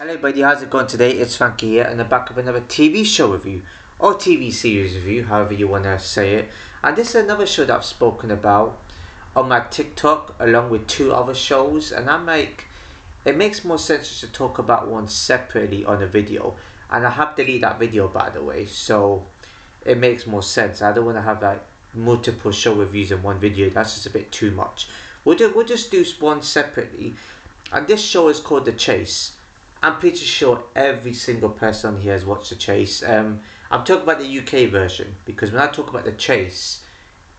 Hello buddy, how's it going today? It's Frankie here and I'm back with another TV show review or TV series review, however you want to say it. And this is another show that I've spoken about on my TikTok along with two other shows, and I'm like, it makes more sense just to talk about one separately on a video. And I have deleted that video, by the way, so it makes more sense. I don't want to have like multiple show reviews in one video. That's just a bit too much. We'll just do one separately. And this show is called The Chase. I'm pretty sure every single person here has watched The Chase. I'm talking about the UK version, because when I talk about The Chase,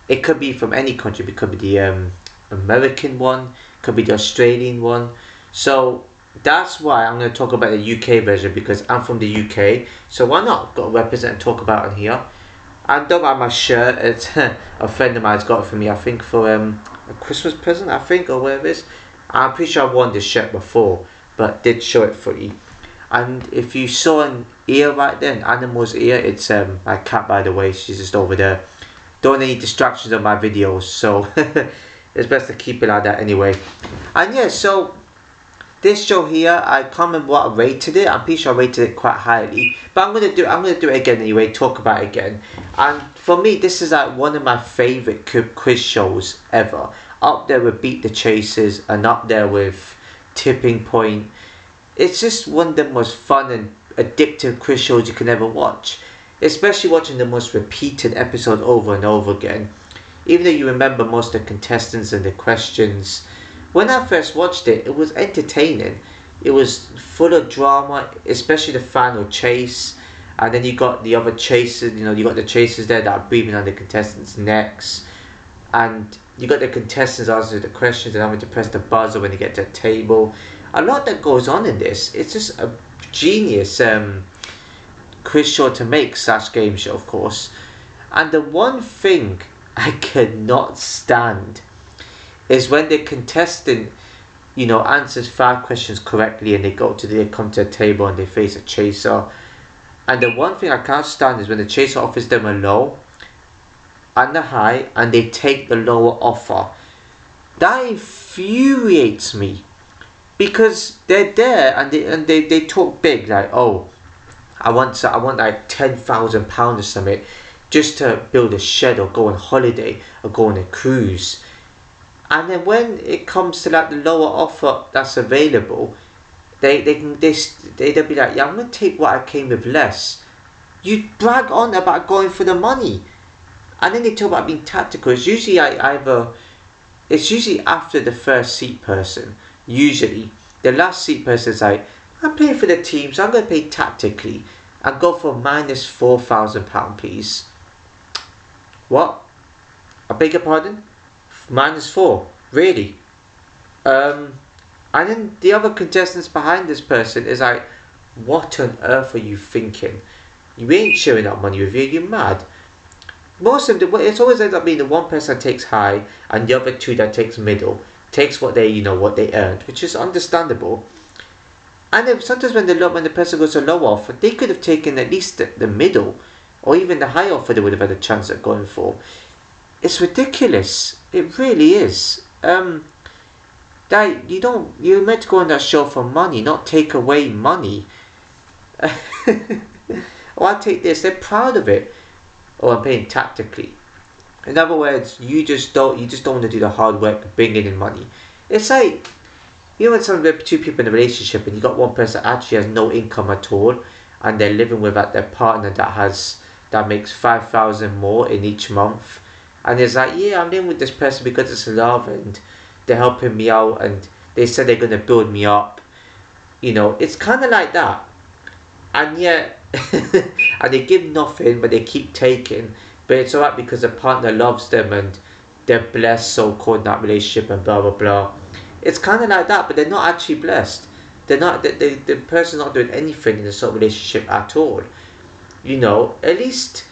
it could be from any country. It could be the American one, could be the Australian one. So that's why I'm going to talk about the UK version, because I'm from the UK. So why not? Got to represent and talk about it here. And don't buy my shirt. It's a friend of mine's got it for me, I think, for a Christmas present, I think, or whatever it is. I'm pretty sure I've worn this shirt before, but did show it for you. And if you saw an ear right then, animal's ear, it's my cat, by the way. She's just over there. Don't want any distractions on my videos, so it's best to keep it like that anyway. And yeah, so this show here, I can't remember what I rated it. I'm pretty sure I rated it quite highly, but I'm gonna do it again anyway. Talk about it again. And for me, this is like one of my favorite quiz shows ever. Up there with Beat the Chasers and up there with Tipping Point. It's just one of the most fun and addictive quiz shows you can ever watch, especially watching the most repeated episode over and over again, even though you remember most of the contestants and the questions. When I first watched it, it was entertaining. It was full of drama, especially the final chase. And then you got the other chasers, you got the chasers there that are breathing on the contestants' necks. And you got the contestants answering the questions and having to press the buzzer when they get to the table. A lot that goes on in this. It's just a genius quiz show to make / game show, of course. And the one thing I cannot stand is when the contestant, answers 5 questions correctly and they come to the table and they face a chaser. And the one thing I can't stand is when the chaser offers them a low and a high and they take the lower offer. That infuriates me, because they're there and they talk big, like, oh, I want like £10,000 or something just to build a shed or go on holiday or go on a cruise. And then when it comes to like the lower offer that's available, they'll be like, yeah, I'm gonna take what I came with less. You brag on about going for the money. And then they talk about being tactical. It's usually after the first seat person. Usually, the last seat person is like, I'm paying for the team, so I'm going to pay tactically and go for minus £4,000, please. What? I beg your pardon? -4, really? And then the other contestants behind this person is like, what on earth are you thinking? You ain't sharing that money with you. You're mad. Most of it's always ends up being the one person that takes high and the other two that takes middle, takes what they earned, which is understandable. And then sometimes when the person goes to low offer, they could have taken at least the middle or even the high offer they would have had a chance at going for. It's ridiculous. It really is. That you're meant to go on that show for money, not take away money. Oh, I take this. They're proud of it. Oh, I'm paying tactically. In other words, you just don't want to do the hard work bringing in money. It's like, when two people in a relationship and you got one person that actually has no income at all and they're living without their partner that makes 5,000 more in each month, and it's like, yeah, I'm living with this person because it's love and they're helping me out and they said they're going to build me up. It's kind of like that. And yet and they give nothing but they keep taking, but it's alright because the partner loves them and they're blessed, so-called, in that relationship and blah blah blah. It's kind of like that, but they're not actually blessed. They're not. The person's not doing anything in the sort of relationship at all. At least,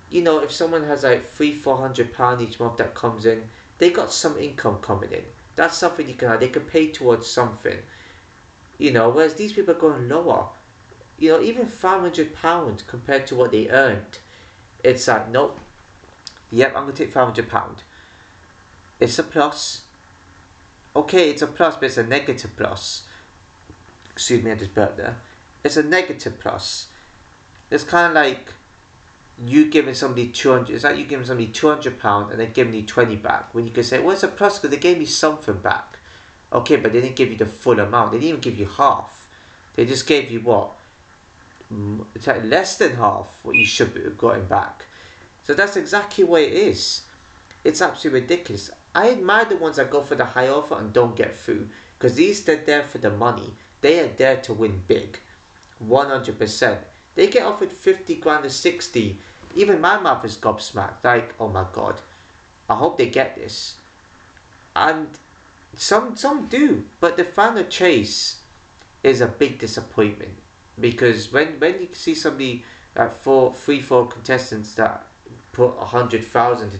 if someone has like £300-400 each month that comes in, they got some income coming in. That's something you can have. They can pay towards something. Whereas these people are going lower. Even £500 compared to what they earned, it's like, nope. Yep, I'm going to take £500. It's a plus. Okay, it's a plus, but it's a negative plus. excuse me, I just burped there. It's a negative plus. It's kind of like you giving somebody 200. It's like you giving somebody £200 and then giving you 20 back. When you can say, well, it's a plus because they gave me something back. Okay, but they didn't give you the full amount. They didn't even give you half. They just gave you what? It's like less than half what you should have gotten back. So that's exactly what it is. It's absolutely ridiculous. I admire the ones that go for the high offer and don't get through, because these, they're there for the money. They are there to win big, 100%. They get offered 50 grand or 60. Even my mouth is gobsmacked. Like, oh my god, I hope they get this. And some do, but the final chase is a big disappointment, because when you see somebody like 4 contestants that put 100,000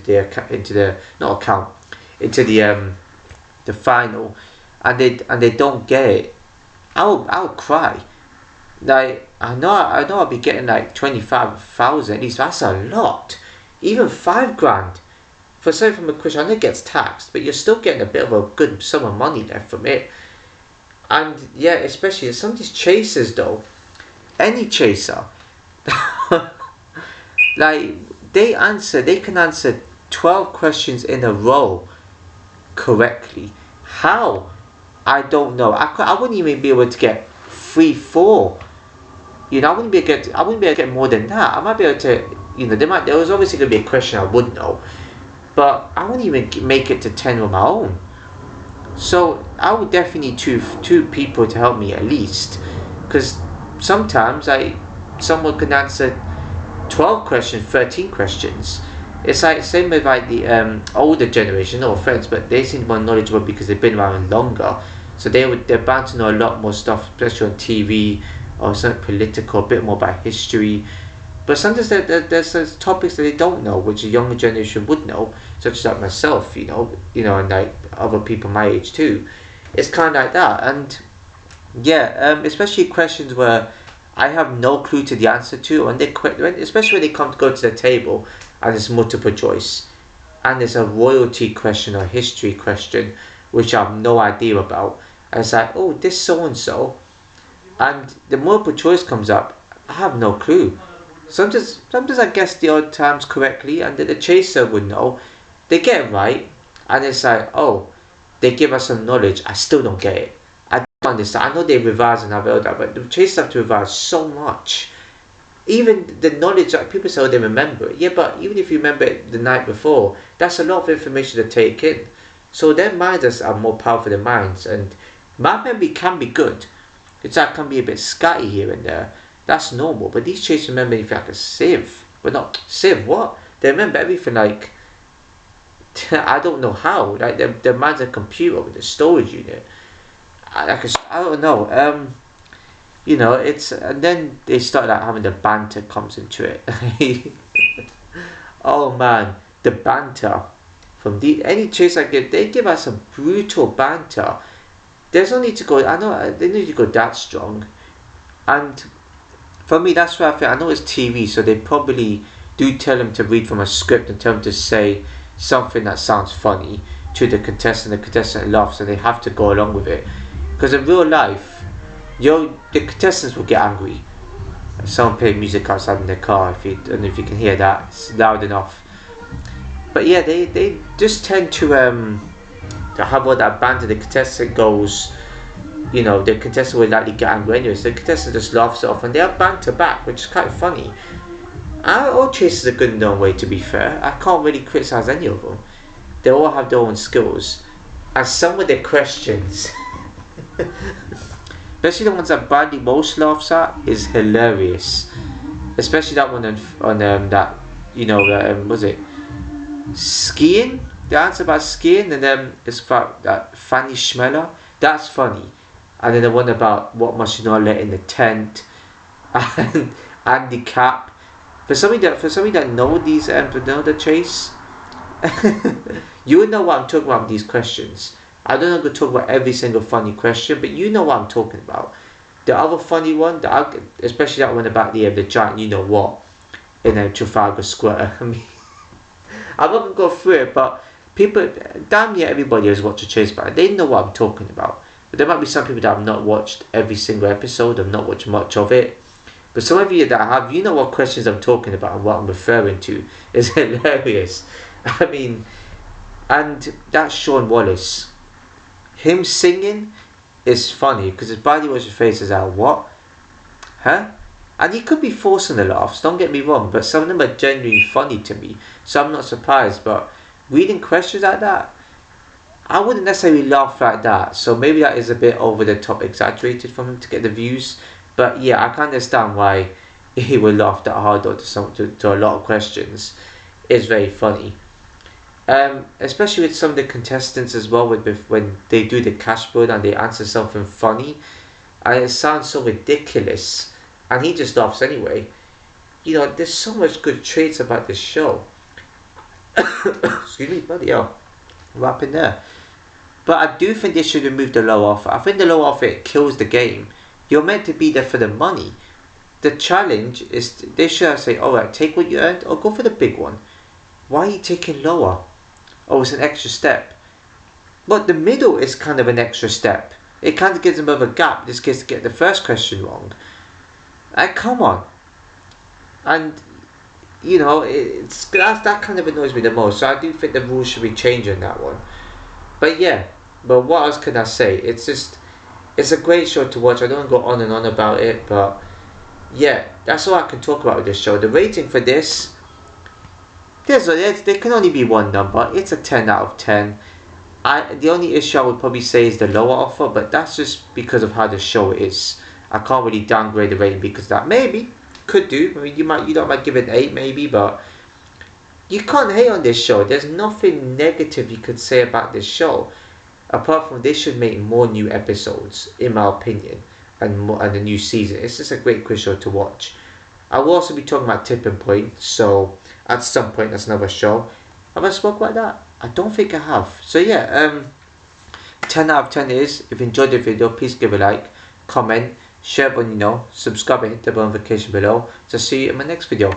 into the final, and they don't get it, I'll cry. Like, I know I'll be getting like 25,000 at least. That's a lot. Even 5 grand for something from a question, I know it gets taxed, but you're still getting a bit of a good sum of money there from it. And yeah, especially some of these chasers though, any chaser, like they can answer 12 questions in a row correctly. How? I don't know. I wouldn't even be able to get 3, 4. You know, I wouldn't be able to get more than that. I might be able to, you know, there was obviously going to be a question I would know, but I wouldn't even make it to 10 on my own. So I would definitely need two people to help me at least, because sometimes someone can answer 12 questions, 13 questions. It's like same with like the older generation, no offense, but they seem more knowledgeable because they've been around longer. So they're bound to know a lot more stuff, especially on TV or something political, a bit more about history. But sometimes there's topics that they don't know, which a younger generation would know, such as like myself, you know, and like other people my age too. It's kind of like that, and yeah, especially questions where I have no clue to the answer to, and especially when they come to go to the table and it's multiple choice, and it's a royalty question or history question, which I have no idea about. And it's like, oh, this so and so, and the multiple choice comes up, I have no clue. Sometimes I guess the odd times correctly, and the chaser would know. They get it right, and it's like, oh, they give us some knowledge. I still don't get it. I don't understand. I know they revise and have all that, but the chasers have to revise so much. Even the knowledge that people say, oh, they remember it. Yeah, but even if you remember it the night before, that's a lot of information to take in. So their minds are more powerful than minds, and my memory can be good. It can be a bit scatty here and there. That's normal, but these chasers remember anything like a sieve. But not sieve, what? They remember everything like, I don't know how. Like their mind's a computer with a storage unit. I don't know. You know, and then they start like having the banter comes into it. Oh man, the banter from any chase I give, they give us some brutal banter. There's no need to go. I know they need to go that strong, and for me, that's why I know it's TV, so they probably do tell them to read from a script and tell them to say something that sounds funny to the contestant laughs, and they have to go along with it. Because in real life, the contestants will get angry. Someone playing music outside in their car, I don't know if you can hear that, it's loud enough. But yeah, they just tend to have all that banter. The contestant goes, you know, the contestant will likely get angry anyway, so the contestant just laughs it off, and they'll banter back, which is quite funny. All chasers are good in their own way, to be fair. I can't really criticise any of them. They all have their own skills, and some of their questions, especially the ones that Bradley most laughs at, is hilarious. Especially that one on that, you know, was it skiing? The answer about skiing, and then it's about that Fanny Schmeller. That's funny. And then the one about what must you not let in the tent, and Andy Cap. For somebody that know these know the chase, you would know what I'm talking about with these questions. I don't know to talk about every single funny question, but you know what I'm talking about. The other funny one, especially that one about the giant, you know what, in Trafalgar Square. I mean, I'm not gonna go through it, but people, damn near everybody has watched a chase, but they know what I'm talking about. But there might be some people that have not watched every single episode, have not watched much of it. But some of you that have, you know what questions I'm talking about and what I'm referring to. Is hilarious. I mean, and that's Sean Wallace. Him singing is funny because his body was your face is out. What? Huh? And he could be forcing the laughs, don't get me wrong, but some of them are genuinely funny to me. So I'm not surprised. But reading questions like that, I wouldn't necessarily laugh like that. So maybe that is a bit over the top exaggerated for him to get the views. But yeah, I can understand why he would laugh that hard or to a lot of questions. It's very funny. Especially with some of the contestants as well, when they do the cash board and they answer something funny, and it sounds so ridiculous, and he just laughs anyway. You know, there's so much good traits about this show. Excuse me, bloody hell, what happened there? But I do think they should remove the low offer. I think the low offer, it kills the game. You're meant to be there for the money. The challenge is they should have said, alright, take what you earned or go for the big one. Why are you taking lower? Oh, it's an extra step. But the middle is kind of an extra step. It kind of gives them a bit of a gap. This case to get the first question wrong. Like, come on. And you know, that kind of annoys me the most. So I do think the rules should be changed on that one. But yeah, but what else can I say? It's a great show to watch. I don't want to go on and on about it, but yeah, that's all I can talk about with this show. The rating for this, there can only be one number. It's a 10 out of 10. The only issue I would probably say is the lower offer, but that's just because of how the show is. I can't really downgrade the rating because of that. Maybe could do. I mean, you might give it an 8 maybe, but you can't hate on this show. There's nothing negative you could say about this show, apart from they should make more new episodes, in my opinion, and a new season. It's just a great quiz show to watch. I will also be talking about Tipping Point, so at some point that's another show. Have I spoke about that? I don't think I have. So yeah, 10 out of 10 is. If you enjoyed the video, please give a like, comment, share it when you know, subscribe and hit the notification below. So see you in my next video.